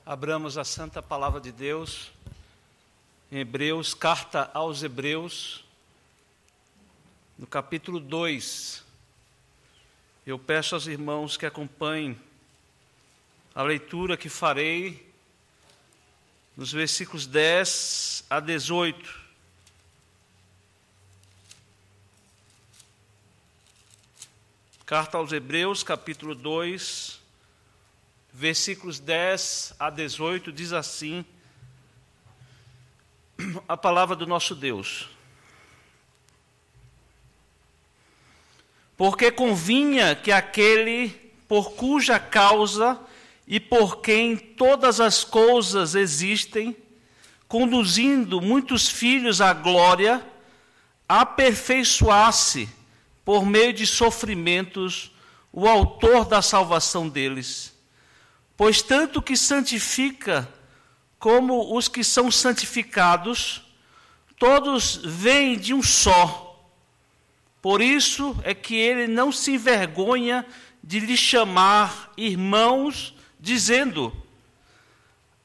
Abramos a santa palavra de Deus, em Hebreus, carta aos Hebreus, no capítulo 2. Eu peço aos irmãos que acompanhem a leitura que farei nos versículos 10 a 18. Carta aos Hebreus, capítulo 2, versículos 10 a 18, diz assim a palavra do nosso Deus. Porque convinha que aquele por cuja causa e por quem todas as coisas existem, conduzindo muitos filhos à glória, aperfeiçoasse por meio de sofrimentos o autor da salvação deles. Pois tanto que santifica como os que são santificados, todos vêm de um só. Por isso é que ele não se envergonha de lhe chamar irmãos, dizendo: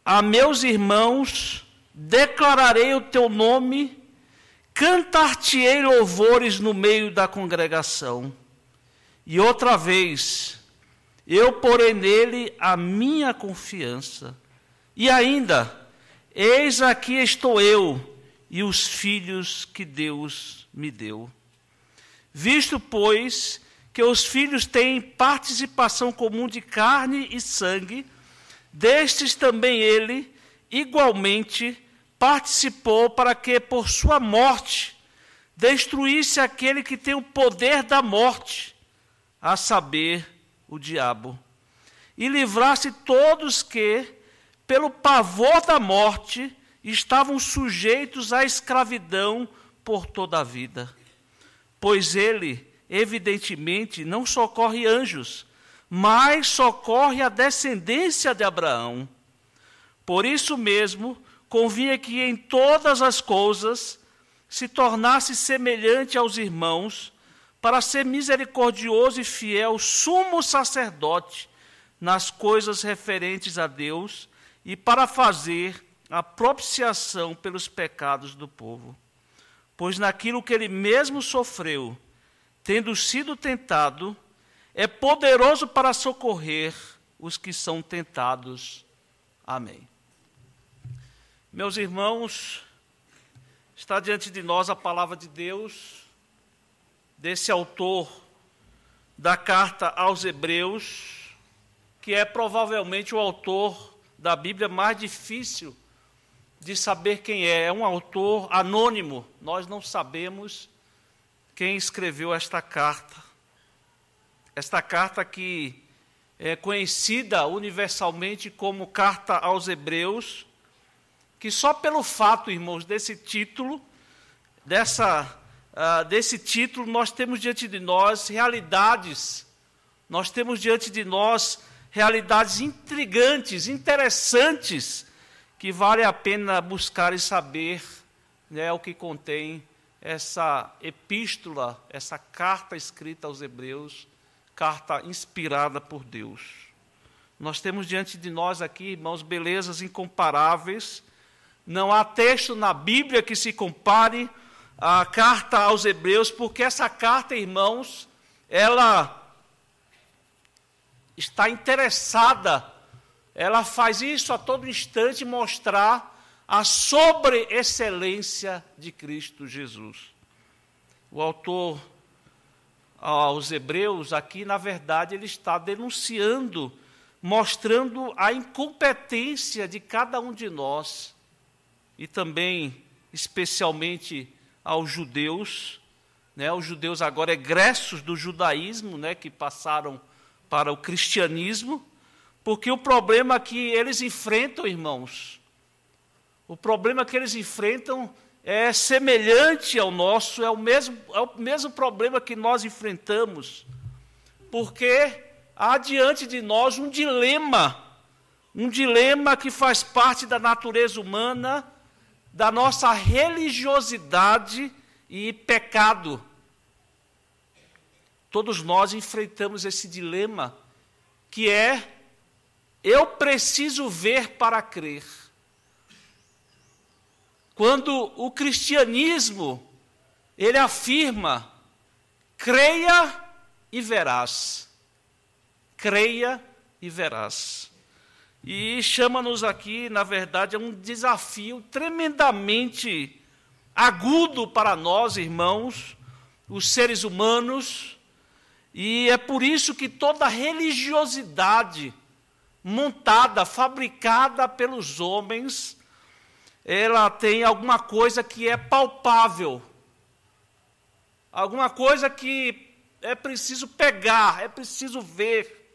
a meus irmãos declararei o teu nome, cantar-te-ei louvores no meio da congregação. E outra vez, eu porei nele a minha confiança. E ainda, eis aqui estou eu e os filhos que Deus me deu. Visto, pois, que os filhos têm participação comum de carne e sangue, destes também ele, igualmente, participou para que, por sua morte, destruísse aquele que tem o poder da morte, a saber, o diabo, e livrasse todos que, pelo pavor da morte, estavam sujeitos à escravidão por toda a vida. Pois ele, evidentemente, não socorre anjos, mas socorre a descendência de Abraão. Por isso mesmo, convinha que em todas as coisas se tornasse semelhante aos irmãos, para ser misericordioso e fiel sumo sacerdote nas coisas referentes a Deus e para fazer a propiciação pelos pecados do povo. Pois naquilo que ele mesmo sofreu, tendo sido tentado, é poderoso para socorrer os que são tentados. Amém. Meus irmãos, está diante de nós a palavra de Deus, desse autor da carta aos Hebreus, que é provavelmente o autor da Bíblia mais difícil de saber quem é. É um autor anônimo, nós não sabemos quem escreveu esta carta. Esta carta que é conhecida universalmente como Carta aos Hebreus, que só pelo fato, irmãos, desse título, desse título, nós temos diante de nós realidades intrigantes, interessantes, que vale a pena buscar e saber, né, o que contém essa epístola, essa carta escrita aos Hebreus, carta inspirada por Deus. Nós temos diante de nós aqui, irmãos, belezas incomparáveis. Não há texto na Bíblia que se compare a carta aos Hebreus, porque essa carta, irmãos, ela está interessada, ela faz isso a todo instante, mostrar a sobreexcelência de Cristo Jesus. O autor aos Hebreus, aqui, na verdade, ele está denunciando, mostrando a incompetência de cada um de nós, e também, especialmente, aos judeus, né, os judeus agora egressos do judaísmo, né, que passaram para o cristianismo, porque o problema que eles enfrentam, irmãos, o problema que eles enfrentam é semelhante ao nosso, é o mesmo problema que nós enfrentamos, porque há diante de nós um dilema que faz parte da natureza humana, da nossa religiosidade e pecado. Todos nós enfrentamos esse dilema, que é eu preciso ver para crer. Quando o cristianismo, ele afirma, creia e verás. Creia e verás. E chama-nos aqui, na verdade, a um desafio tremendamente agudo para nós, irmãos, os seres humanos, e é por isso que toda religiosidade montada, fabricada pelos homens, ela tem alguma coisa que é palpável, alguma coisa que é preciso pegar, é preciso ver.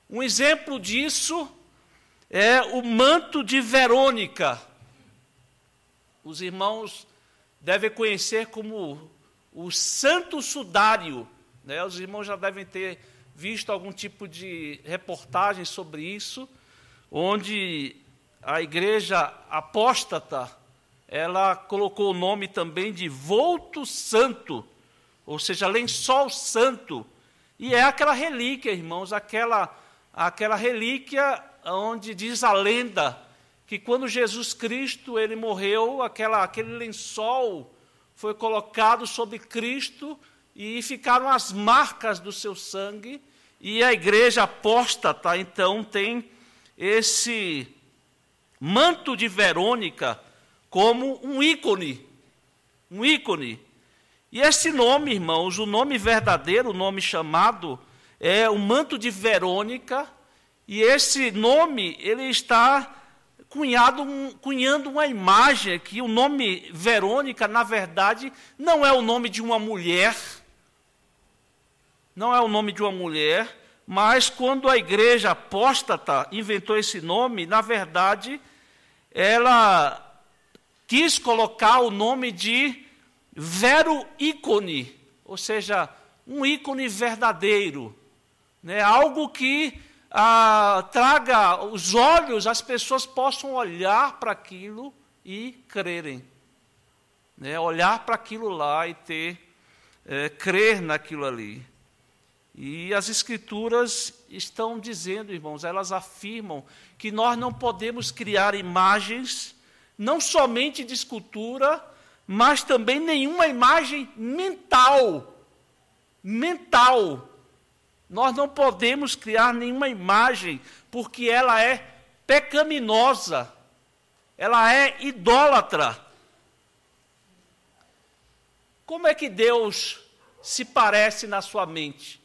Um exemplo disso é o manto de Verônica. Os irmãos devem conhecer como o Santo Sudário, né? Os irmãos já devem ter visto algum tipo de reportagem sobre isso, onde a igreja apóstata, ela colocou o nome também de Volto Santo, ou seja, lençol santo. E é aquela relíquia, irmãos, aquela relíquia onde diz a lenda que quando Jesus Cristo ele morreu, aquele lençol foi colocado sobre Cristo e ficaram as marcas do seu sangue. E a igreja apóstata, então, tem esse manto de Verônica como um ícone. Um ícone. E esse nome, irmãos, o nome verdadeiro, o nome chamado, é o manto de Verônica. E esse nome, ele está cunhando uma imagem aqui. O nome Verônica, na verdade, não é o nome de uma mulher. Não é o nome de uma mulher, mas quando a igreja apóstata inventou esse nome, na verdade, ela quis colocar o nome de vero-ícone, ou seja, um ícone verdadeiro, né? Algo que traga os olhos, as pessoas possam olhar para aquilo e crerem, né? Olhar para aquilo lá e crer naquilo ali. E as Escrituras estão dizendo, irmãos, elas afirmam que nós não podemos criar imagens, não somente de escultura, mas também nenhuma imagem mental. Mental. Nós não podemos criar nenhuma imagem, porque ela é pecaminosa, ela é idólatra. Como é que Deus se parece na sua mente?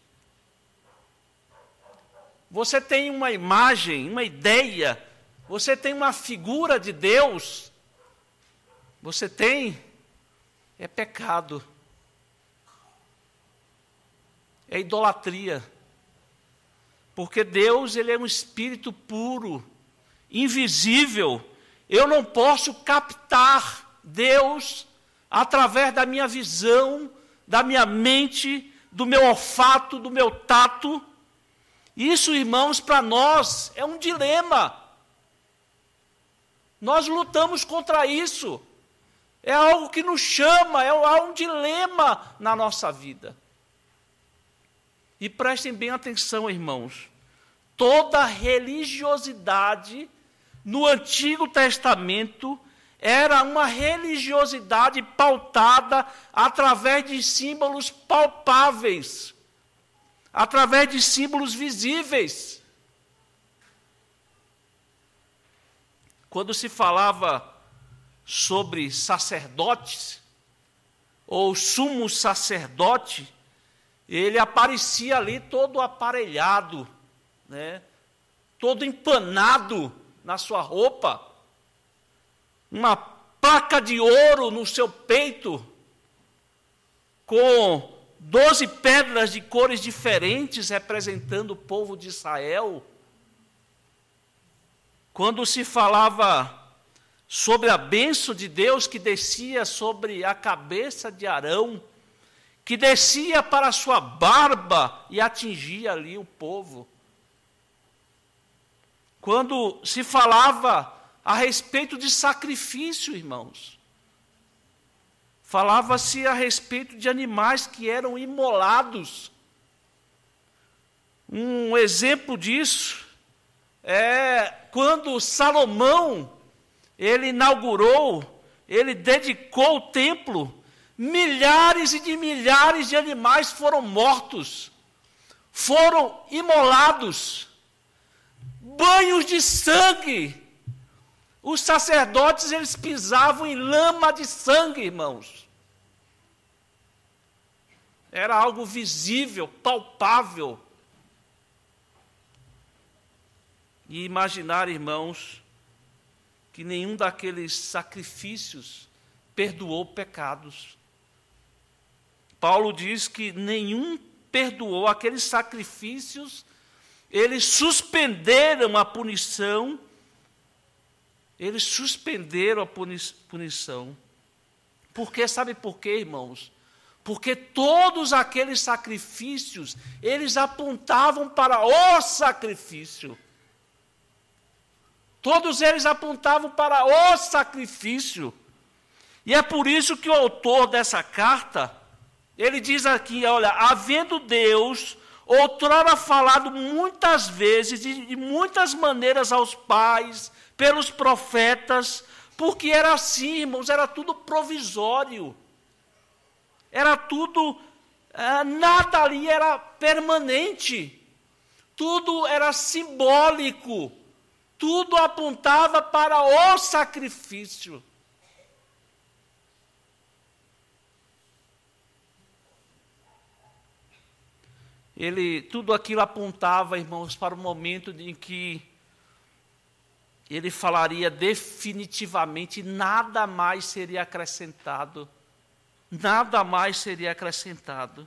Você tem uma imagem, uma ideia, você tem uma figura de Deus, você tem, é pecado, é idolatria, porque Deus, ele é um espírito puro, invisível. Eu não posso captar Deus através da minha visão, da minha mente, do meu olfato, do meu tato. Isso, irmãos, para nós é um dilema. Nós lutamos contra isso. É algo que nos chama, é um dilema na nossa vida. E prestem bem atenção, irmãos. Toda religiosidade no Antigo Testamento era uma religiosidade pautada através de símbolos palpáveis, através de símbolos visíveis. Quando se falava sobre sacerdotes, ou sumo sacerdote, ele aparecia ali todo aparelhado, né? Todo empanado na sua roupa, uma placa de ouro no seu peito, com 12 pedras de cores diferentes representando o povo de Israel. Quando se falava sobre a bênção de Deus que descia sobre a cabeça de Arão, que descia para a sua barba e atingia ali o povo. Quando se falava a respeito de sacrifício, irmãos, falava-se a respeito de animais que eram imolados. Um exemplo disso quando Salomão, ele inaugurou, ele dedicou o templo, milhares e de milhares de animais foram mortos, foram imolados, banhos de sangue. Os sacerdotes, eles pisavam em lama de sangue, irmãos. Era algo visível, palpável. E imaginar, irmãos, que nenhum daqueles sacrifícios perdoou pecados. Paulo diz que nenhum perdoou aqueles sacrifícios, eles suspenderam a punição, Porque, sabe por quê, irmãos? Porque todos aqueles sacrifícios, eles apontavam para o sacrifício. Todos eles apontavam para o sacrifício. E é por isso que o autor dessa carta, ele diz aqui, olha, havendo Deus outrora falado muitas vezes, de muitas maneiras aos pais, pelos profetas, porque era assim, irmãos, era tudo provisório. Era tudo, nada ali era permanente. Tudo era simbólico. Tudo apontava para o sacrifício. Tudo aquilo apontava, irmãos, para o momento em que ele falaria definitivamente, nada mais seria acrescentado. Nada mais seria acrescentado.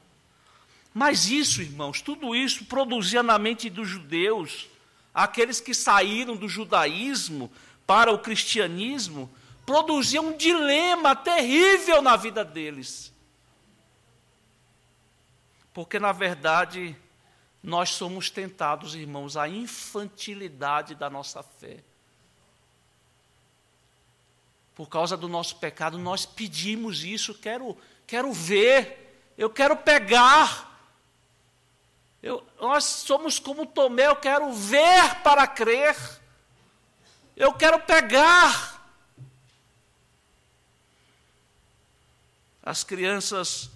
Mas isso, irmãos, tudo isso produzia na mente dos judeus, aqueles que saíram do judaísmo para o cristianismo, produzia um dilema terrível na vida deles. Porque, na verdade, nós somos tentados, irmãos, à infantilidade da nossa fé. Por causa do nosso pecado, nós pedimos isso, quero ver, eu quero pegar. Nós somos como Tomé, eu quero ver para crer. Eu quero pegar. As crianças,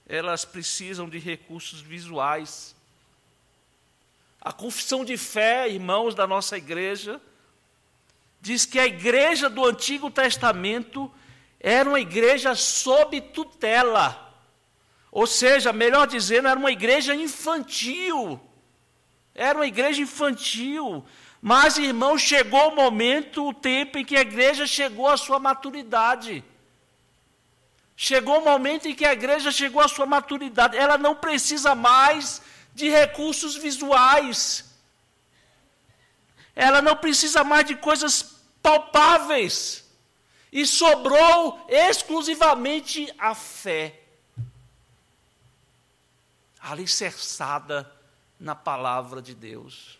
elas precisam de recursos visuais. A confissão de fé, irmãos da nossa igreja, diz que a igreja do Antigo Testamento era uma igreja sob tutela. Ou seja, melhor dizendo, era uma igreja infantil. Era uma igreja infantil. Mas, irmãos, chegou o momento, o tempo em que a igreja chegou à sua maturidade. Chegou o momento em que a igreja chegou à sua maturidade. Ela não precisa mais de recursos visuais. Ela não precisa mais de coisas palpáveis. E sobrou exclusivamente a fé, alicerçada na palavra de Deus.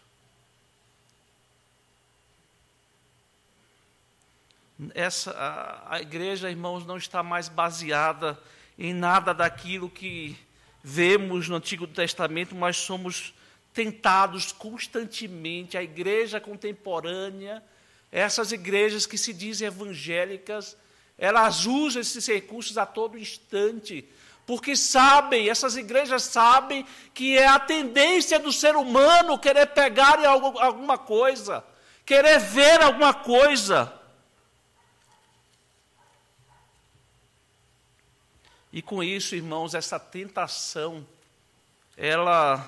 A igreja, irmãos, não está mais baseada em nada daquilo que vemos no Antigo Testamento, mas somos tentados constantemente, a igreja contemporânea, essas igrejas que se dizem evangélicas, elas usam esses recursos a todo instante, porque sabem, essas igrejas sabem que é a tendência do ser humano querer pegar em alguma coisa, querer ver alguma coisa. E com isso, irmãos, essa tentação, ela,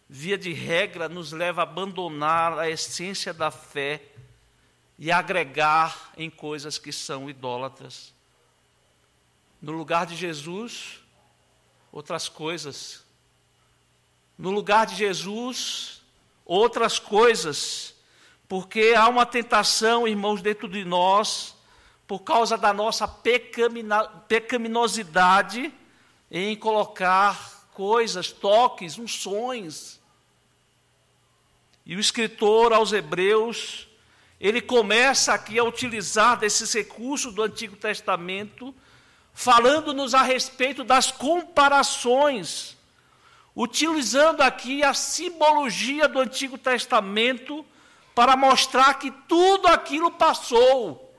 via de regra, nos leva a abandonar a essência da fé e agregar em coisas que são idólatras. No lugar de Jesus, outras coisas. No lugar de Jesus, outras coisas. Porque há uma tentação, irmãos, dentro de nós, por causa da nossa pecaminosidade, em colocar coisas, toques, unções. E o escritor aos Hebreus, ele começa aqui a utilizar desses recursos do Antigo Testamento, falando-nos a respeito das comparações. utilizando aqui a simbologia do Antigo Testamento para mostrar que tudo aquilo passou.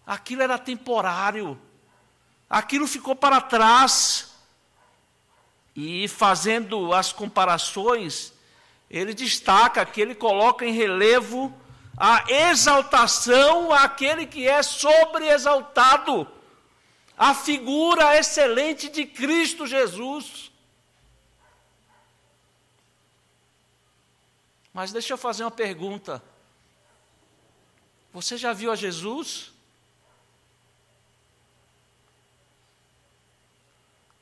Aquilo era temporário. Aquilo ficou para trás. E fazendo as comparações, ele destaca que ele coloca em relevo a exaltação àquele que é sobreexaltado, a figura excelente de Cristo Jesus. Mas deixa eu fazer uma pergunta. Você já viu a Jesus?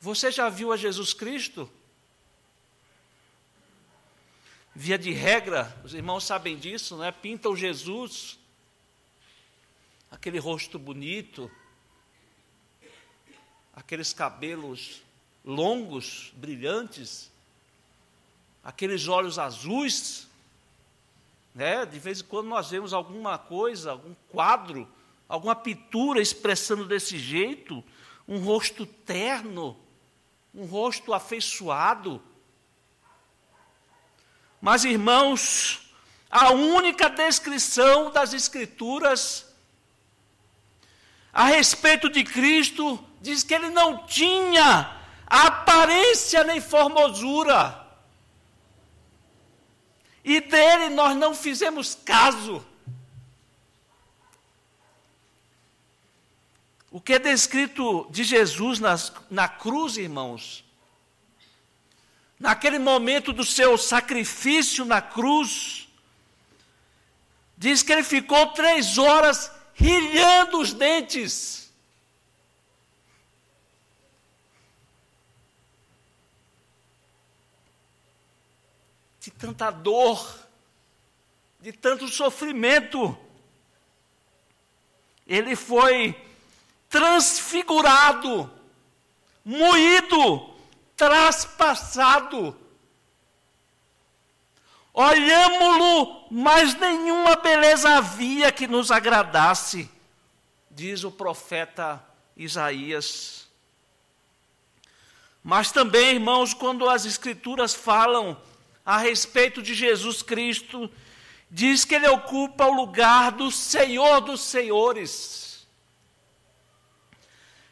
Você já viu a Jesus Cristo? Via de regra, os irmãos sabem disso, né? Pintam Jesus, aquele rosto bonito, aqueles cabelos longos, brilhantes, aqueles olhos azuis, né? De vez em quando nós vemos alguma coisa, algum quadro, alguma pintura expressando desse jeito, um rosto terno, um rosto afeiçoado. Mas, irmãos, a única descrição das Escrituras a respeito de Cristo diz que ele não tinha aparência nem formosura. E dele nós não fizemos caso. O que é descrito de Jesus na cruz, irmãos, naquele momento do seu sacrifício na cruz, diz que ele ficou 3 horas rilhando os dentes. De tanta dor, de tanto sofrimento, ele foi transfigurado, moído, traspassado. Olhámo-lo, mas nenhuma beleza havia que nos agradasse, diz o profeta Isaías. Mas também, irmãos, quando as Escrituras falam a respeito de Jesus Cristo, diz que ele ocupa o lugar do Senhor dos Senhores.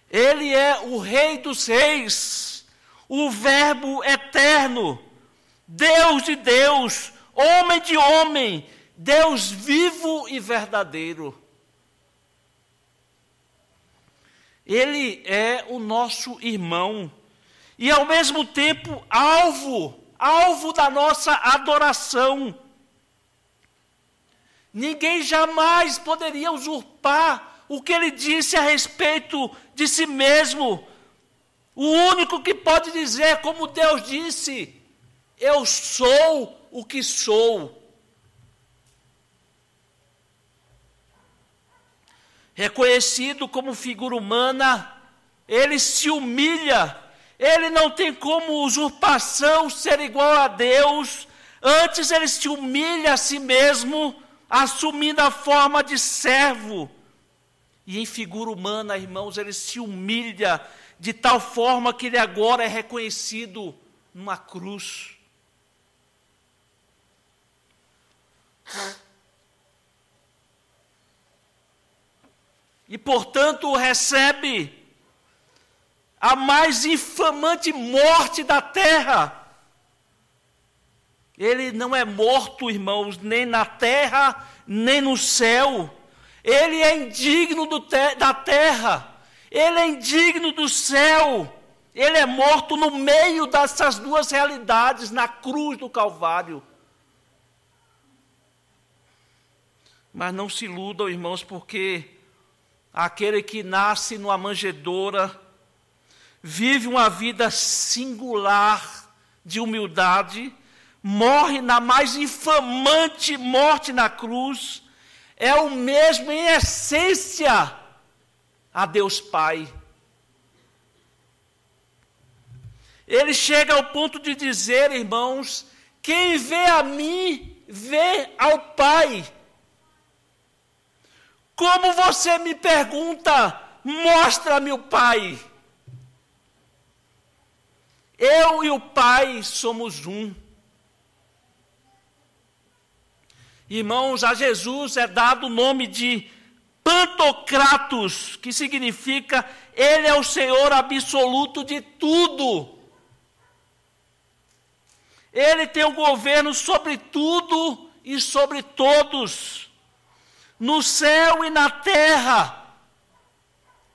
Ele é o Rei dos Reis, o Verbo eterno, Deus de Deus, homem de homem, Deus vivo e verdadeiro. Ele é o nosso irmão e, ao mesmo tempo, alvo da nossa adoração. Ninguém jamais poderia usurpar o que ele disse a respeito de si mesmo. O único que pode dizer, como Deus disse: eu sou o que sou. Reconhecido como figura humana, ele se humilha. Ele não tem como usurpação ser igual a Deus. Antes ele se humilha a si mesmo, assumindo a forma de servo. E em figura humana, irmãos, ele se humilha de tal forma que ele agora é reconhecido numa cruz. E, portanto, recebe a mais infamante morte da terra. Ele não é morto, irmãos, nem na terra, nem no céu. Ele é indigno da terra, ele é indigno do céu. Ele é morto no meio dessas duas realidades, na cruz do Calvário. Mas não se iludam, irmãos, porque aquele que nasce numa manjedoura, vive uma vida singular de humildade, morre na mais infamante morte na cruz, é o mesmo em essência a Deus Pai. Ele chega ao ponto de dizer, irmãos, quem vê a mim, vê ao Pai. Como você me pergunta, mostra-me o Pai. Eu e o Pai somos um. Irmãos, a Jesus é dado o nome de Pantocratos, que significa Ele é o Senhor absoluto de tudo. Ele tem o governo sobre tudo e sobre todos, no céu e na terra,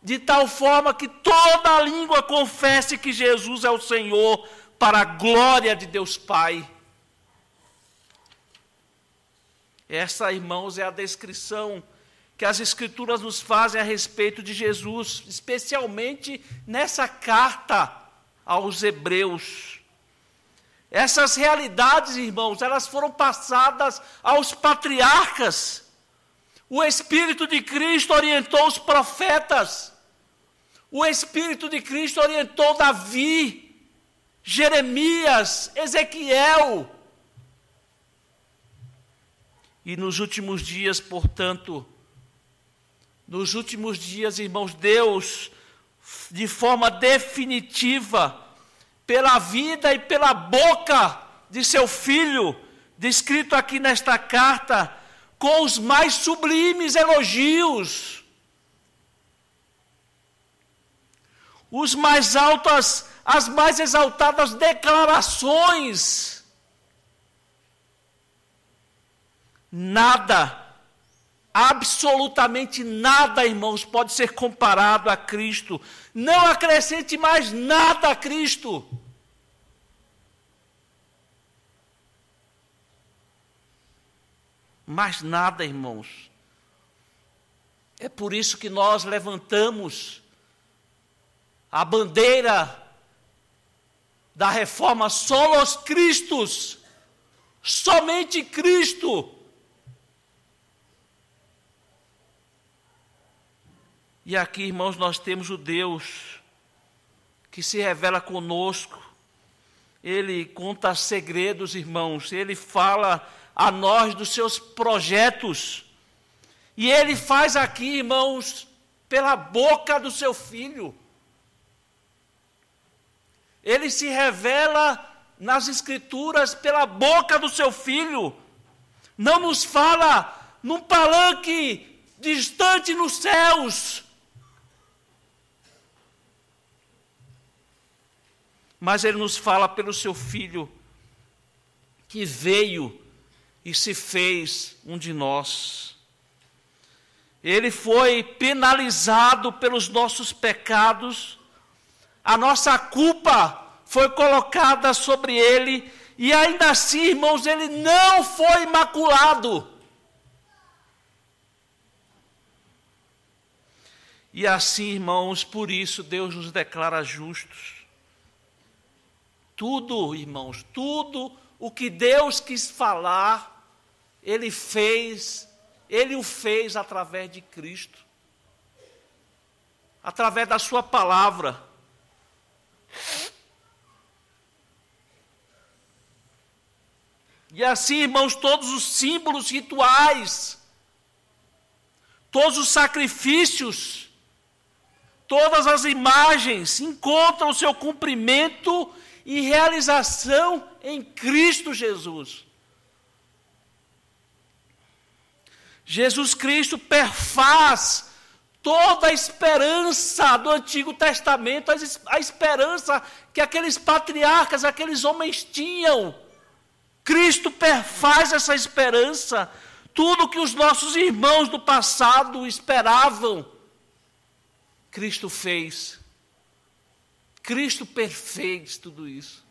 de tal forma que toda a língua confesse que Jesus é o Senhor, para a glória de Deus Pai. Essa, irmãos, é a descrição que as Escrituras nos fazem a respeito de Jesus, especialmente nessa carta aos Hebreus. Essas realidades, irmãos, elas foram passadas aos patriarcas. O Espírito de Cristo orientou os profetas. O Espírito de Cristo orientou Davi, Jeremias, Ezequiel. E nos últimos dias, portanto, nos últimos dias, irmãos, Deus, de forma definitiva, pela vida e pela boca de seu Filho, descrito aqui nesta carta, com os mais sublimes elogios, as mais exaltadas declarações. Nada, absolutamente nada, irmãos, pode ser comparado a Cristo. Não acrescente mais nada a Cristo. Mais nada, irmãos. É por isso que nós levantamos a bandeira da reforma solos Christus, somente Cristo. E aqui, irmãos, nós temos o Deus que se revela conosco. Ele conta segredos, irmãos. Ele fala a nós dos seus projetos. E Ele faz aqui, irmãos, pela boca do seu Filho. Ele se revela nas Escrituras pela boca do seu Filho. Não nos fala num palanque distante nos céus. Mas Ele nos fala pelo seu Filho, que veio e se fez um de nós. Ele foi penalizado pelos nossos pecados, a nossa culpa foi colocada sobre Ele, e ainda assim, irmãos, Ele não foi imaculado. E assim, irmãos, por isso Deus nos declara justos. Tudo, irmãos, tudo o que Deus quis falar, Ele o fez através de Cristo, através da sua palavra. E assim, irmãos, todos os símbolos rituais, todos os sacrifícios, todas as imagens encontram o seu cumprimento e realização em Cristo Jesus. Jesus Cristo perfaz toda a esperança do Antigo Testamento, a esperança que aqueles patriarcas, aqueles homens tinham. Cristo perfaz essa esperança. Tudo que os nossos irmãos do passado esperavam, Cristo fez. Cristo perfez tudo isso.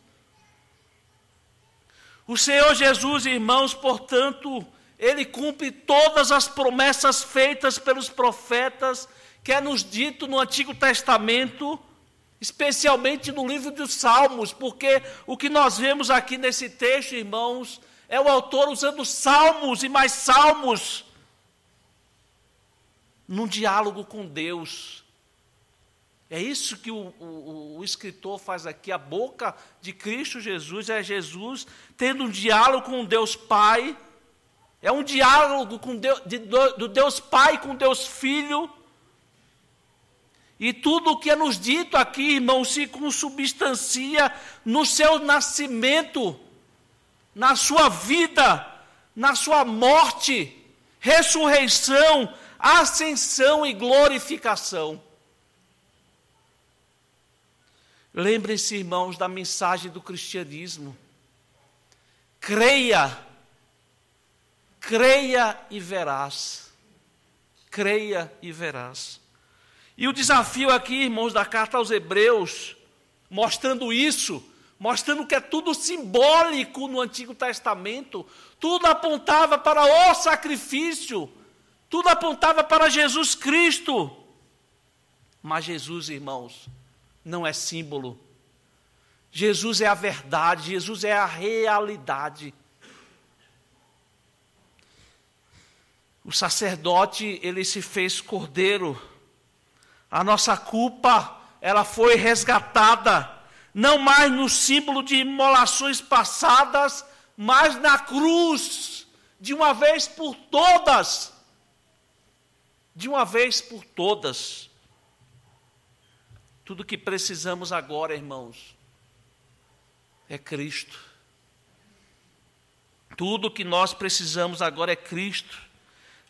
O Senhor Jesus, irmãos, portanto, Ele cumpre todas as promessas feitas pelos profetas, que é nos dito no Antigo Testamento, especialmente no livro dos Salmos, porque o que nós vemos aqui nesse texto, irmãos, é o autor usando salmos e mais salmos, num diálogo com Deus. É isso que o escritor faz aqui, a boca de Cristo Jesus, é Jesus tendo um diálogo com Deus Pai, é um diálogo com Deus, do Deus Pai com Deus Filho, E tudo o que é nos dito aqui, irmão, se consubstancia no seu nascimento, na sua vida, na sua morte, ressurreição, ascensão e glorificação. Lembrem-se, irmãos, da mensagem do cristianismo. Creia e verás. Creia e verás. E o desafio aqui, irmãos, da carta aos Hebreus, mostrando isso, mostrando que é tudo simbólico no Antigo Testamento, tudo apontava para o sacrifício, tudo apontava para Jesus Cristo. Mas Jesus, irmãos, não é símbolo. Jesus é a verdade, Jesus é a realidade. O sacerdote, ele se fez cordeiro. A nossa culpa, ela foi resgatada, não mais no símbolo de imolações passadas, mas na cruz, de uma vez por todas. De uma vez por todas. Tudo que precisamos agora, irmãos, é Cristo. Tudo que nós precisamos agora é Cristo.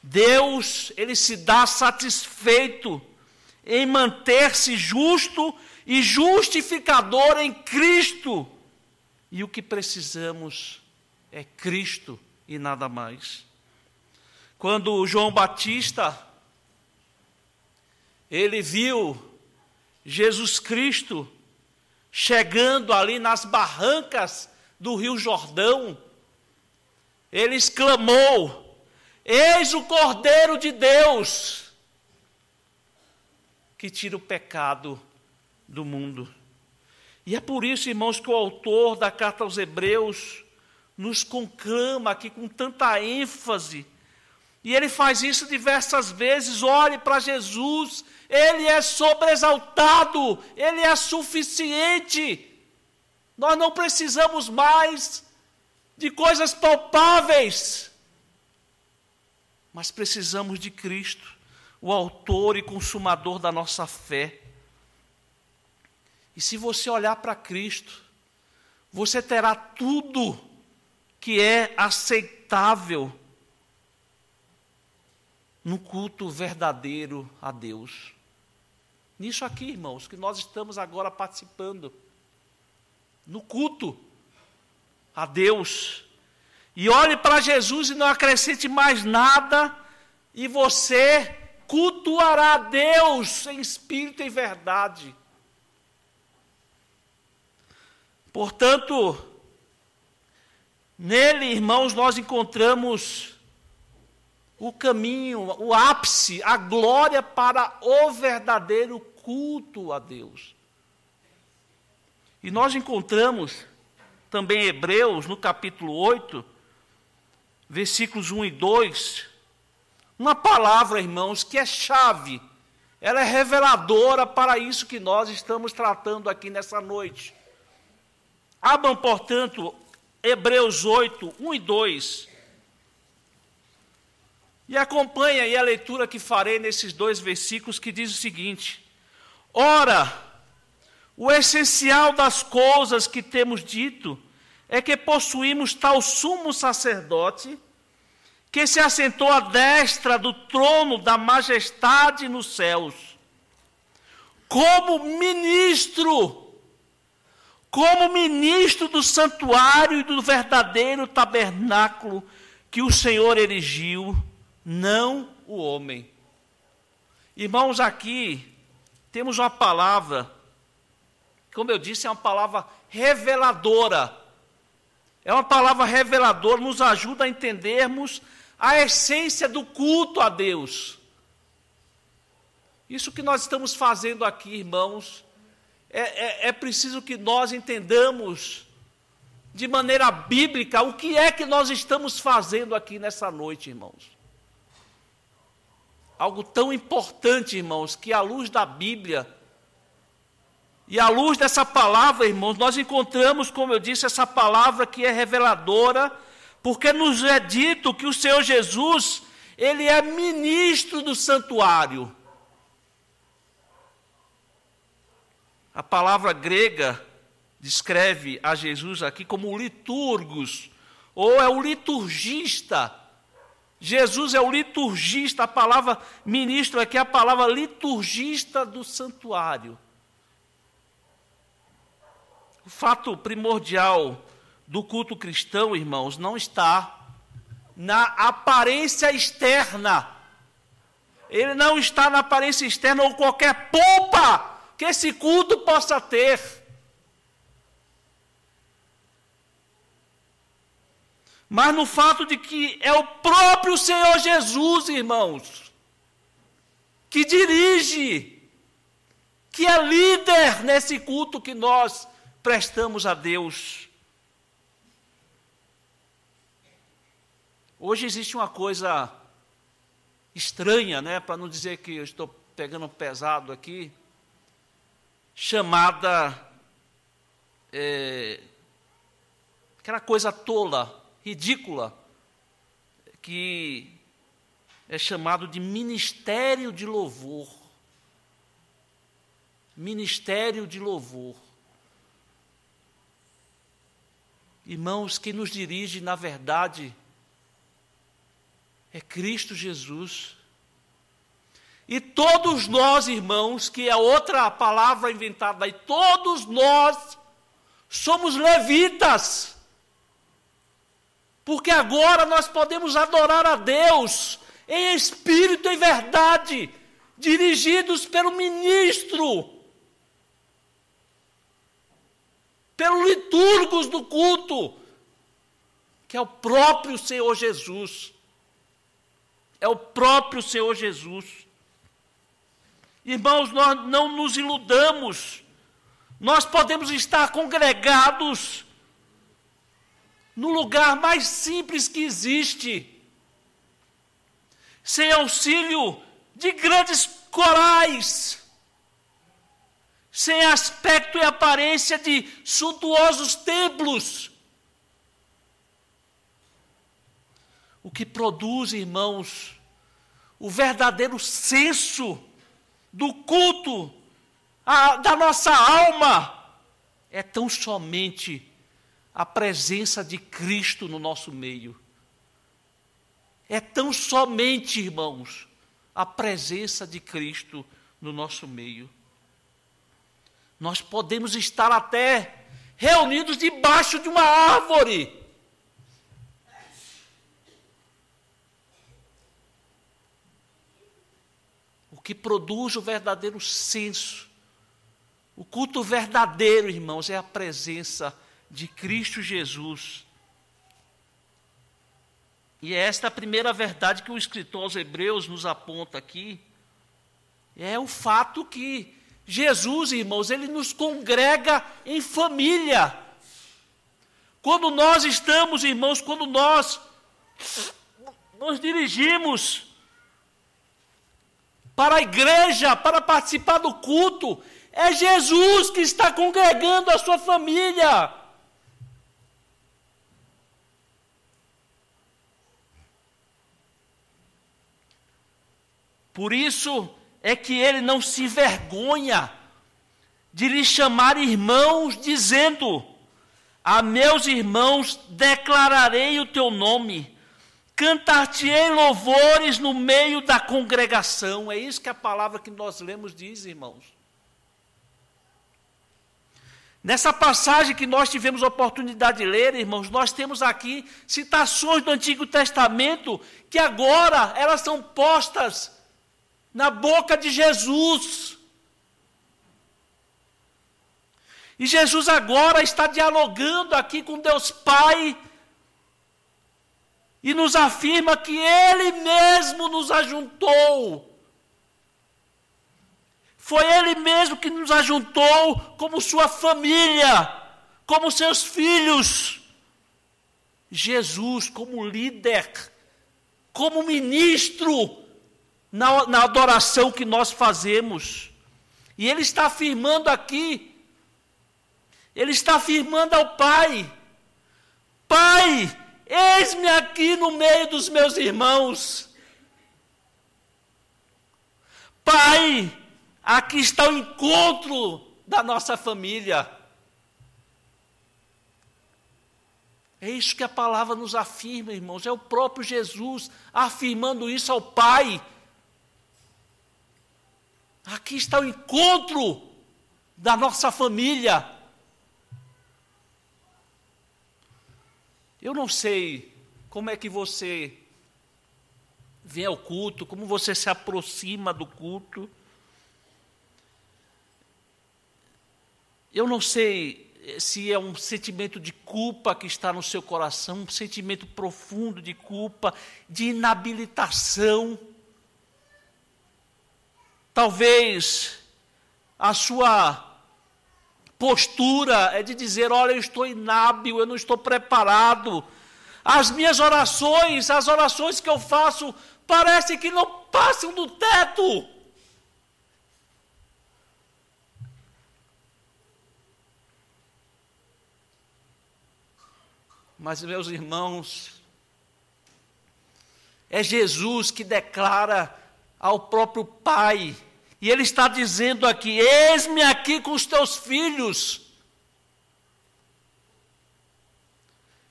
Deus, ele se dá satisfeito em manter-se justo e justificador em Cristo. E o que precisamos é Cristo e nada mais. Quando João Batista, ele viu Jesus Cristo chegando ali nas barrancas do Rio Jordão, ele exclamou: eis o Cordeiro de Deus, que tira o pecado do mundo. E é por isso, irmãos, que o autor da carta aos Hebreus nos conclama aqui com tanta ênfase, e ele faz isso diversas vezes. Olhe para Jesus, ele é sobreexaltado, ele é suficiente. Nós não precisamos mais de coisas palpáveis, mas precisamos de Cristo, o autor e consumador da nossa fé. E se você olhar para Cristo, você terá tudo que é aceitável no culto verdadeiro a Deus. Nisso aqui, irmãos, que nós estamos agora participando, no culto a Deus. E olhe para Jesus e não acrescente mais nada, e você cultuará a Deus em espírito e verdade. Portanto, nele, irmãos, nós encontramos o caminho, o ápice, a glória para o verdadeiro culto a Deus. E nós encontramos também em Hebreus, no capítulo 8, versículos 1 e 2, uma palavra, irmãos, que é chave, ela é reveladora para isso que nós estamos tratando aqui nessa noite. Abram, portanto, Hebreus 8, 1 e 2, e acompanhe aí a leitura que farei nesses dois versículos, que diz o seguinte: ora, o essencial das coisas que temos dito é que possuímos tal sumo sacerdote, que se assentou à destra do trono da majestade nos céus, como ministro do santuário e do verdadeiro tabernáculo que o Senhor erigiu, não o homem. Irmãos, aqui temos uma palavra, como eu disse, é uma palavra reveladora. É uma palavra reveladora, nos ajuda a entendermos a essência do culto a Deus. Isso que nós estamos fazendo aqui, irmãos, é preciso que nós entendamos de maneira bíblica o que é que nós estamos fazendo aqui nessa noite, irmãos. Algo tão importante, irmãos, que à luz da Bíblia e à luz dessa palavra, irmãos, nós encontramos, como eu disse, essa palavra que é reveladora, porque nos é dito que o Senhor Jesus, ele é ministro do santuário. A palavra grega descreve a Jesus aqui como liturgos, ou é o liturgista. Jesus é o liturgista, a palavra ministro aqui é a palavra liturgista do santuário. O fato primordial do culto cristão, irmãos, não está na aparência externa. Ele não está na aparência externa ou qualquer pompa que esse culto possa ter. Mas no fato de que é o próprio Senhor Jesus, irmãos, que dirige, que é líder nesse culto que nós prestamos a Deus. Hoje existe uma coisa estranha, né, para não dizer que eu estou pegando pesado aqui, chamada aquela coisa tola, ridícula, que é chamado de ministério de louvor. Ministério de louvor. Irmãos, quem nos dirige, na verdade, é Cristo Jesus. E todos nós, irmãos, que é outra palavra inventada aí, todos nós somos levitas. Porque agora nós podemos adorar a Deus em espírito e verdade, dirigidos pelo ministro, pelo liturgos do culto, que é o próprio Senhor Jesus. É o próprio Senhor Jesus. Irmãos, nós não nos iludamos. Nós podemos estar congregados no lugar mais simples que existe, sem auxílio de grandes corais, sem aspecto e aparência de suntuosos templos. O que produz, irmãos, o verdadeiro senso do culto da nossa alma é tão somente a presença de Cristo no nosso meio. É tão somente, irmãos, a presença de Cristo no nosso meio. Nós podemos estar até reunidos debaixo de uma árvore, o que produz o verdadeiro senso, o culto verdadeiro, irmãos, é a presença de Cristo Jesus. E é esta a primeira verdade que o escritor aos Hebreus nos aponta aqui. É o fato que Jesus, irmãos, ele nos congrega em família. Quando nós estamos, irmãos, quando nós nos dirigimos para a igreja, para participar do culto, é Jesus que está congregando a sua família. Por isso é que ele não se envergonha de lhe chamar irmãos, dizendo: a meus irmãos declararei o teu nome, cantar-te-ei louvores no meio da congregação. É isso que a palavra que nós lemos diz, irmãos. Nessa passagem que nós tivemos a oportunidade de ler, irmãos, nós temos aqui citações do Antigo Testamento que agora elas são postas na boca de Jesus. E Jesus agora está dialogando aqui com Deus Pai e nos afirma que Ele mesmo nos ajuntou. Foi Ele mesmo que nos ajuntou como sua família, como seus filhos. Jesus como líder, como ministro na adoração que nós fazemos. E Ele está afirmando aqui, Ele está afirmando ao Pai: Pai, eis-me aqui no meio dos meus irmãos. Pai, aqui está o encontro da nossa família. É isso que a palavra nos afirma, irmãos. É o próprio Jesus afirmando isso ao Pai. Aqui está o encontro da nossa família. Eu não sei como é que você vem ao culto, como você se aproxima do culto. Eu não sei se é um sentimento de culpa que está no seu coração, um sentimento profundo de culpa, de inabilitação. Talvez a sua postura é de dizer, olha, eu estou inábil, eu não estou preparado. As minhas orações, as orações que eu faço, parece que não passam do teto. Mas, meus irmãos, é Jesus que declara ao próprio Pai, e Ele está dizendo aqui, eis-me aqui com os teus filhos.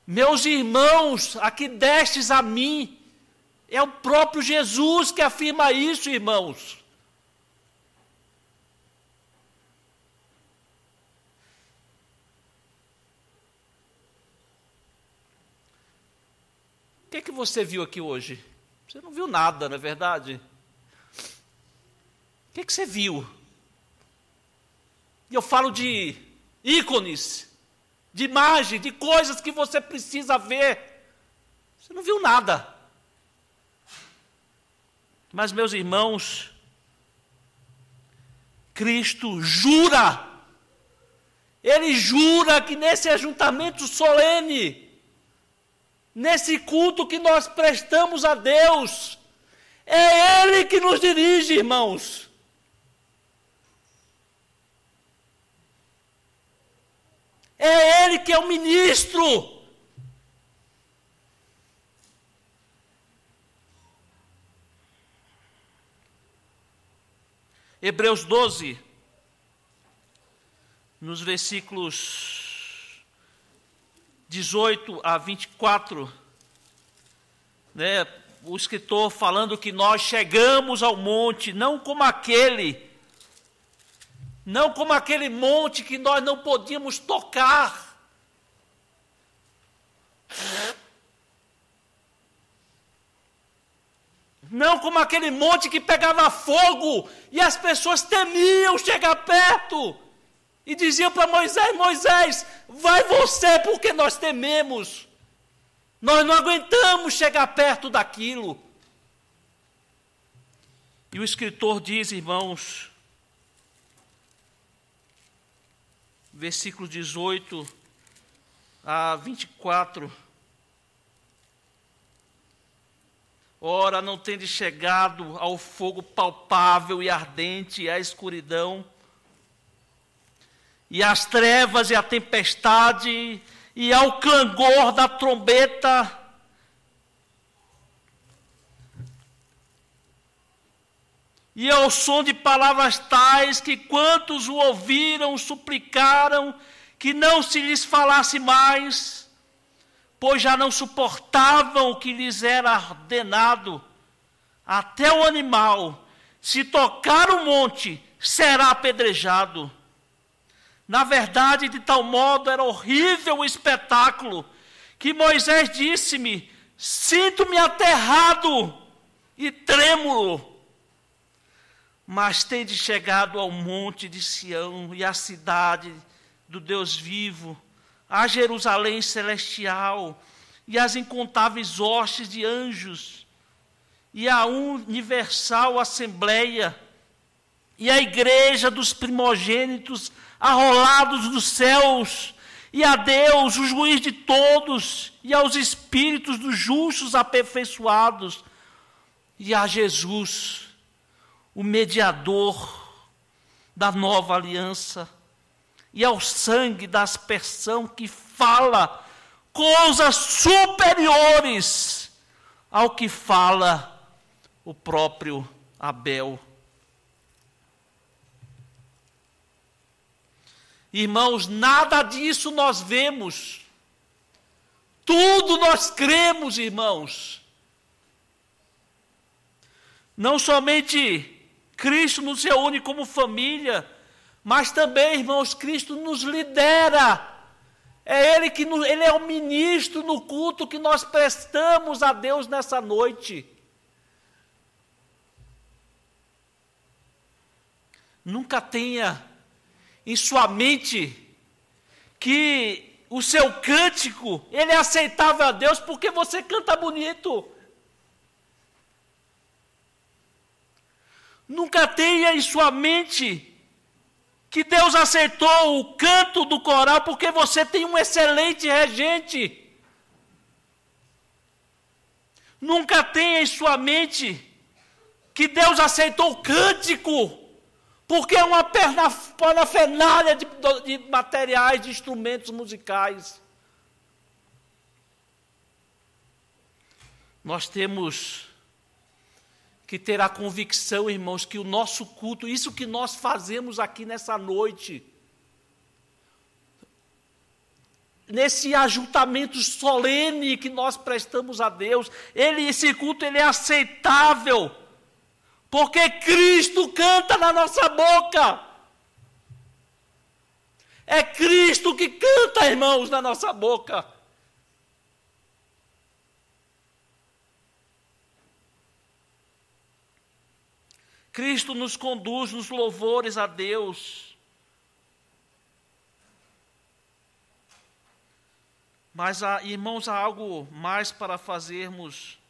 Meus irmãos, aqui destes a mim. É o próprio Jesus que afirma isso, irmãos. O que você viu aqui hoje? Você não viu nada, não é verdade? O que você viu? E eu falo de ícones, de imagem, de coisas que você precisa ver. Você não viu nada. Mas, meus irmãos, Cristo jura, Ele jura que nesse ajuntamento solene, nesse culto que nós prestamos a Deus, é Ele que nos dirige, irmãos. É Ele que é o ministro. Hebreus 12, nos versículos 18 a 24, né, o escritor falando que nós chegamos ao monte, não como aquele monte que nós não podíamos tocar. Não como aquele monte que pegava fogo e as pessoas temiam chegar perto. E diziam para Moisés, Moisés, vai você porque nós tememos. Nós não aguentamos chegar perto daquilo. E o escritor diz, irmãos, versículo 18 a 24. Ora, não tendes chegado ao fogo palpável e ardente, e à escuridão, e às trevas e à tempestade, e ao clangor da trombeta, e ao som de palavras tais que quantos o ouviram suplicaram que não se lhes falasse mais, pois já não suportavam o que lhes era ordenado. Até o animal, se tocar o monte, será apedrejado. Na verdade, de tal modo era horrível o espetáculo, que Moisés disse-me, sinto-me aterrado e trêmulo. Mas tendes chegado ao monte de Sião e à cidade do Deus vivo, a Jerusalém celestial, e as incontáveis hostes de anjos, e a universal assembleia, e a igreja dos primogênitos arrolados dos céus, e a Deus, o juiz de todos, e aos espíritos dos justos aperfeiçoados, e a Jesus, o mediador da nova aliança, e ao sangue da aspersão que fala coisas superiores ao que fala o próprio Abel. Irmãos, nada disso nós vemos. Tudo nós cremos, irmãos. Não somente Cristo nos reúne como família, mas também, irmãos, Cristo nos lidera. É Ele é o ministro no culto que nós prestamos a Deus nessa noite. Nunca tenha em sua mente que o seu cântico, ele é aceitável a Deus porque você canta bonito. Nunca tenha em sua mente que Deus aceitou o canto do coral porque você tem um excelente regente. Nunca tenha em sua mente que Deus aceitou o cântico porque é uma parafernália de materiais, de instrumentos musicais. Nós temos que ter a convicção, irmãos, que o nosso culto, isso que nós fazemos aqui nessa noite, nesse ajuntamento solene que nós prestamos a Deus, esse culto ele é aceitável, porque Cristo canta na nossa boca. É Cristo que canta, irmãos, na nossa boca. Cristo nos conduz nos louvores a Deus. Mas, irmãos, há algo mais para fazermos.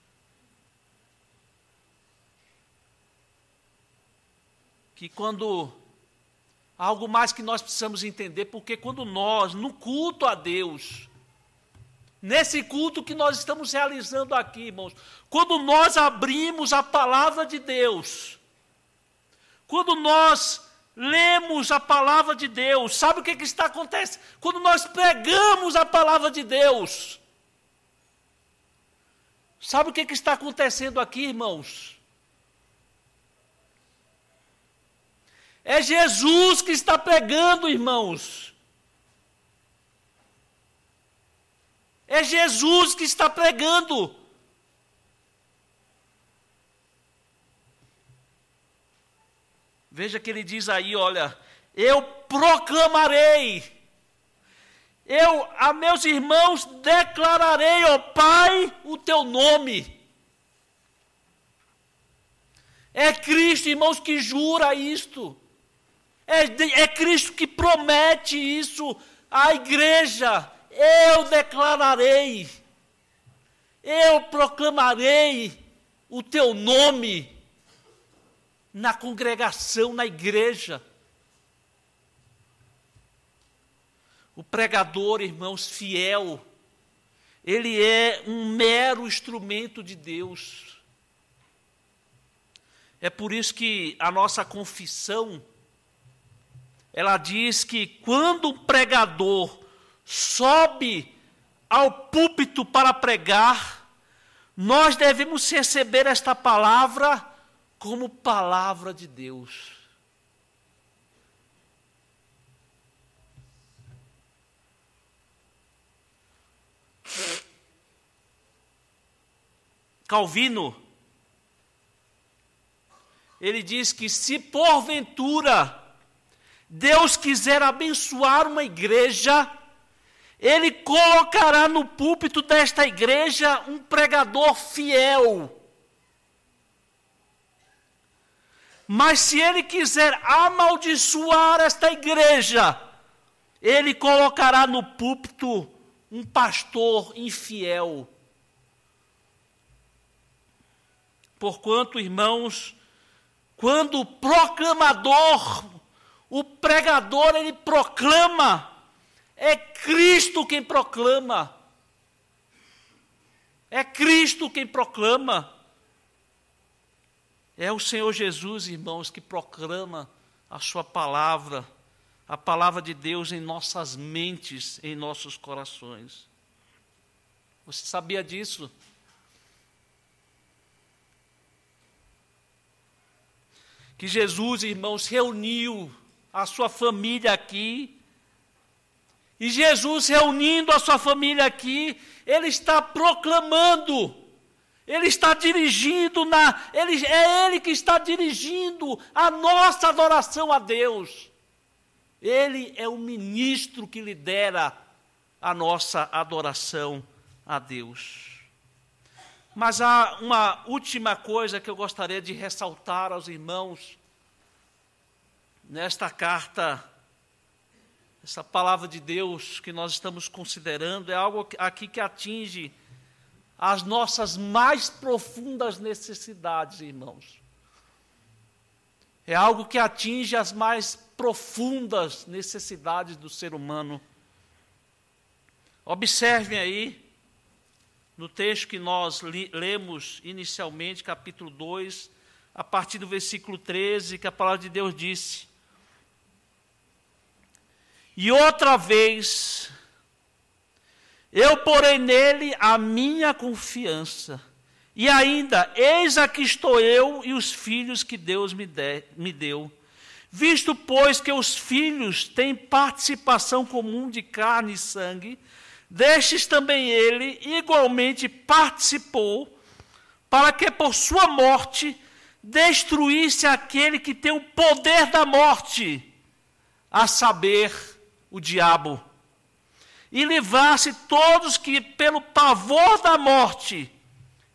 Algo mais que nós precisamos entender, porque quando nós, no culto a Deus, nesse culto que nós estamos realizando aqui, irmãos, quando nós abrimos a palavra de Deus, quando nós lemos a palavra de Deus, sabe o que está acontecendo? Quando nós pregamos a palavra de Deus, sabe o que está acontecendo aqui, irmãos? É Jesus que está pregando, irmãos. É Jesus que está pregando. Veja que ele diz aí, olha, eu proclamarei, a meus irmãos declararei, ó Pai, o teu nome. É Cristo, irmãos, que jura isto. É Cristo que promete isso à igreja. Eu declararei, eu proclamarei o teu nome na congregação, na igreja. O pregador, irmãos, fiel, ele é um mero instrumento de Deus. É por isso que a nossa confissão, ela diz que quando o pregador sobe ao púlpito para pregar, nós devemos receber esta palavra como palavra de Deus. Calvino, ele diz que se porventura Deus quiser abençoar uma igreja, Ele colocará no púlpito desta igreja um pregador fiel. Mas se Ele quiser amaldiçoar esta igreja, Ele colocará no púlpito um pastor infiel. Porquanto, irmãos, quando o proclamador, o pregador, ele proclama, é Cristo quem proclama. É Cristo quem proclama. É o Senhor Jesus, irmãos, que proclama a sua palavra, a palavra de Deus em nossas mentes, em nossos corações. Você sabia disso? Que Jesus, irmãos, reuniu a sua família aqui E Jesus, reunindo a sua família aqui, ele está proclamando, ele está dirigindo, é ele que está dirigindo a nossa adoração a Deus. Ele é o ministro que lidera a nossa adoração a Deus. Mas há uma última coisa que eu gostaria de ressaltar aos irmãos nesta carta. Essa palavra de Deus que nós estamos considerando é algo aqui que atinge as nossas mais profundas necessidades, irmãos. É algo que atinge as mais profundas necessidades do ser humano. Observem aí, no texto que nós lemos inicialmente, capítulo 2, a partir do versículo 13, que a palavra de Deus disse: e outra vez, eu porei nele a minha confiança, e ainda, eis aqui estou eu e os filhos que Deus me deu. Visto, pois, que os filhos têm participação comum de carne e sangue, destes também ele igualmente participou, para que por sua morte destruísse aquele que tem o poder da morte, a saber, o diabo, e livrasse todos que, pelo pavor da morte,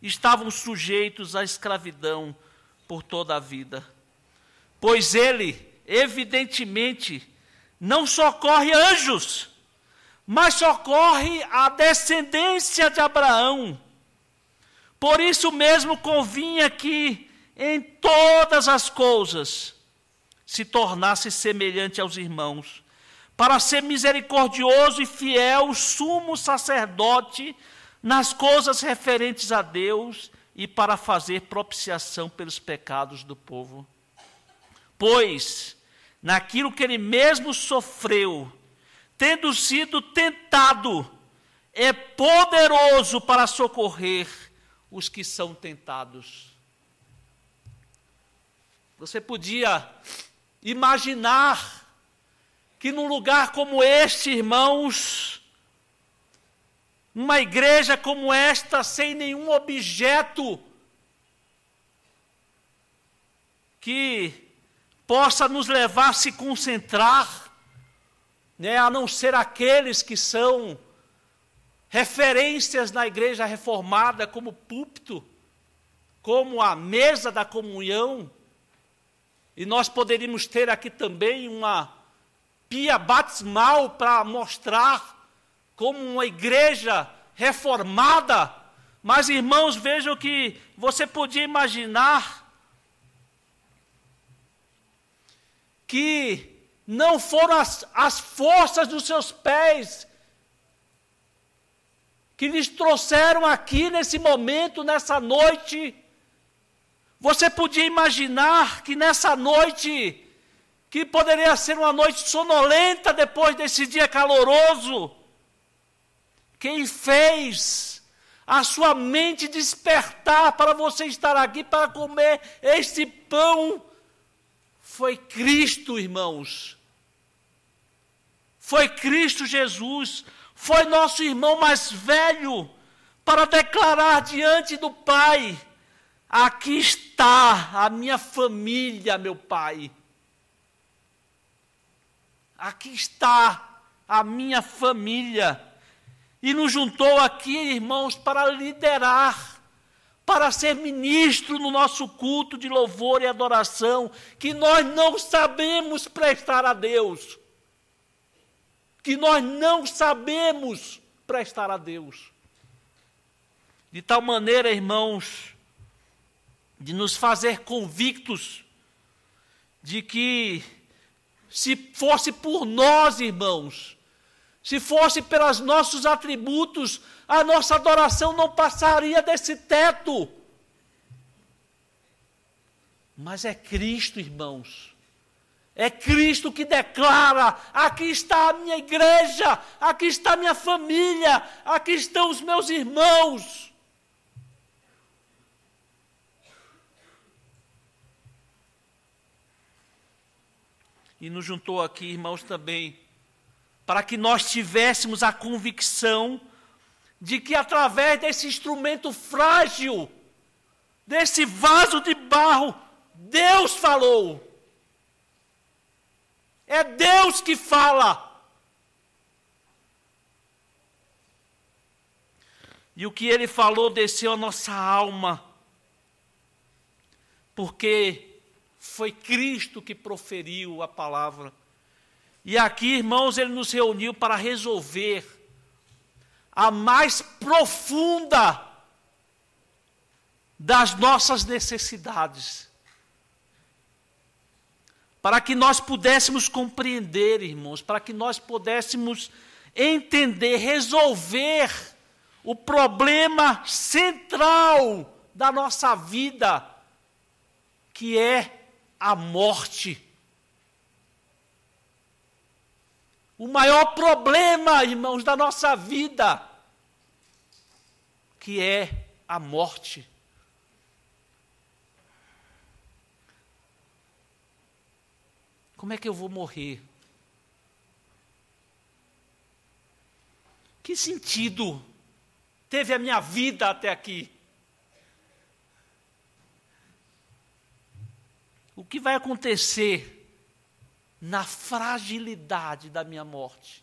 estavam sujeitos à escravidão por toda a vida. Pois ele, evidentemente, não socorre anjos, mas socorre a descendência de Abraão. Por isso mesmo convinha que, em todas as coisas, se tornasse semelhante aos irmãos, para ser misericordioso e fiel, sumo sacerdote nas coisas referentes a Deus e para fazer propiciação pelos pecados do povo. Pois, naquilo que ele mesmo sofreu, tendo sido tentado, é poderoso para socorrer os que são tentados. Você podia imaginar que num lugar como este, irmãos, uma igreja como esta, sem nenhum objeto que possa nos levar a se concentrar, a não ser aqueles que são referências na igreja reformada, como púlpito, como a mesa da comunhão, e nós poderíamos ter aqui também uma pia batismal para mostrar como uma igreja reformada. Mas, irmãos, vejam que você podia imaginar que não foram as forças dos seus pés que lhes trouxeram aqui nesse momento, nessa noite. Você podia imaginar que nessa noite, que poderia ser uma noite sonolenta depois desse dia caloroso, quem fez a sua mente despertar para você estar aqui para comer este pão foi Cristo, irmãos. Foi Cristo Jesus, foi nosso irmão mais velho, para declarar diante do Pai: aqui está a minha família, meu Pai. Aqui está a minha família. E nos juntou aqui, irmãos, para liderar, para ser ministro no nosso culto de louvor e adoração, que nós não sabemos prestar a Deus. Que nós não sabemos prestar a Deus. De tal maneira, irmãos, de nos fazer convictos de que, se fosse por nós, irmãos, se fosse pelos nossos atributos, a nossa adoração não passaria desse teto. Mas é Cristo, irmãos. É Cristo que declara: aqui está a minha igreja, aqui está a minha família, aqui estão os meus irmãos. E nos juntou aqui, irmãos, também para que nós tivéssemos a convicção de que através desse instrumento frágil, desse vaso de barro, Deus falou. É Deus que fala. E o que Ele falou desceu à nossa alma, porque foi Cristo que proferiu a palavra. E aqui, irmãos, Ele nos reuniu para resolver a mais profunda das nossas necessidades. Para que nós pudéssemos compreender, irmãos, para que nós pudéssemos entender, resolver o problema central da nossa vida, que é a morte. O maior problema, irmãos, da nossa vida, que é a morte. Como é que eu vou morrer? Que sentido teve a minha vida até aqui? O que vai acontecer na fragilidade da minha morte?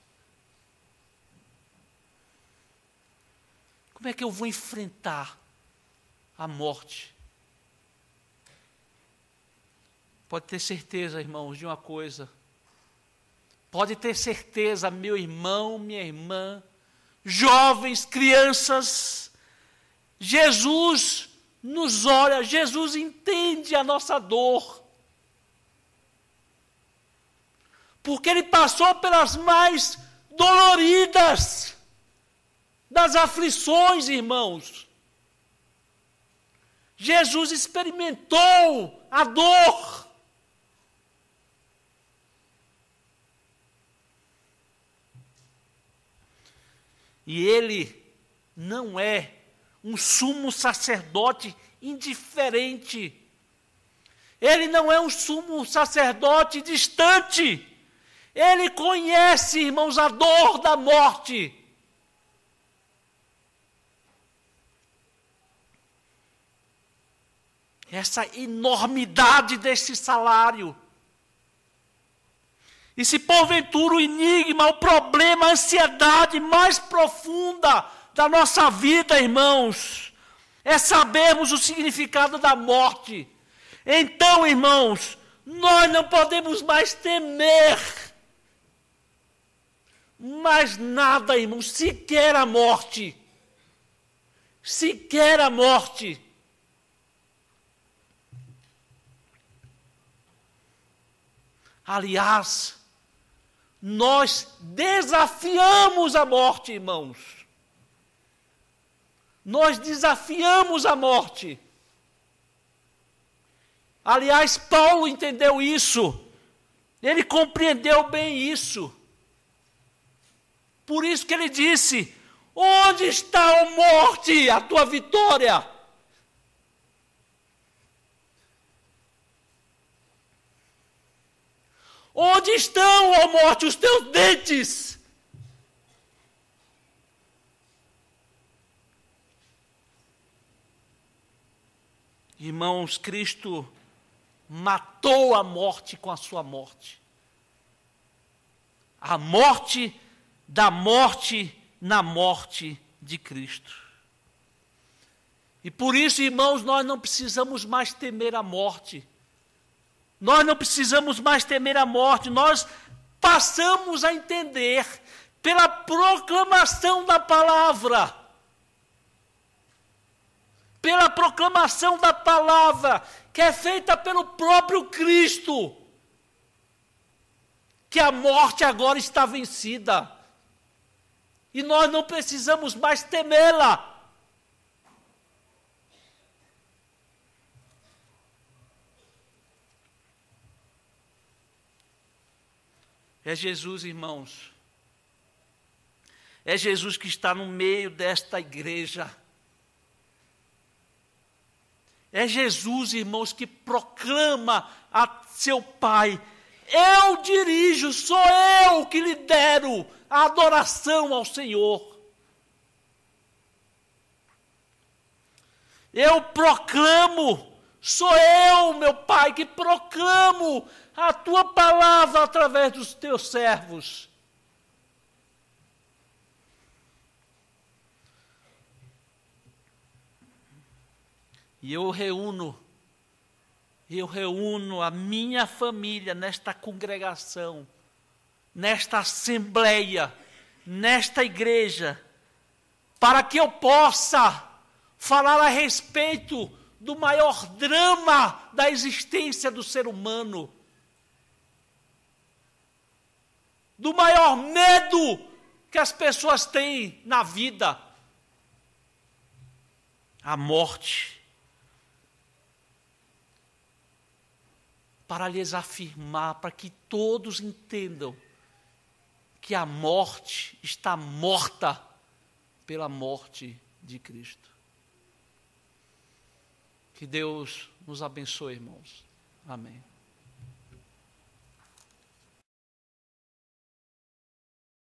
Como é que eu vou enfrentar a morte? Pode ter certeza, irmãos, de uma coisa. Pode ter certeza, meu irmão, minha irmã, jovens, crianças, Jesus nos olha, Jesus entende a nossa dor. Porque Ele passou pelas mais doloridas das aflições, irmãos. Jesus experimentou a dor. E Ele não é um sumo sacerdote indiferente. Ele não é um sumo sacerdote distante. Ele conhece, irmãos, a dor da morte. Essa enormidade desse salário. E se porventura o enigma, o problema, a ansiedade mais profunda da nossa vida, irmãos, é sabermos o significado da morte, então, irmãos, nós não podemos mais temer mais nada, irmãos, sequer a morte. Sequer a morte. Aliás, nós desafiamos a morte, irmãos. Nós desafiamos a morte. Aliás, Paulo entendeu isso. Ele compreendeu bem isso. Por isso que ele disse: onde está, ó morte, a tua vitória? Onde estão, ó morte, os teus dentes? Irmãos, Cristo matou a morte com a sua morte. A morte da morte na morte de Cristo. E por isso, irmãos, nós não precisamos mais temer a morte. Nós não precisamos mais temer a morte. Nós passamos a entender pela proclamação da palavra. Pela proclamação da palavra, que é feita pelo próprio Cristo, que a morte agora está vencida. E nós não precisamos mais temê-la. É Jesus, irmãos. É Jesus que está no meio desta igreja. É Jesus, irmãos, que proclama a seu Pai: Eu dirijo, sou eu que lidero a adoração ao Senhor. Eu proclamo, sou eu, meu Pai, que proclamo a tua palavra através dos teus servos. E eu reúno a minha família nesta congregação, nesta assembleia, nesta igreja, para que eu possa falar a respeito do maior drama da existência do ser humano, do maior medo que as pessoas têm na vida, a morte. Para lhes afirmar, para que todos entendam que a morte está morta pela morte de Cristo. Que Deus nos abençoe, irmãos. Amém.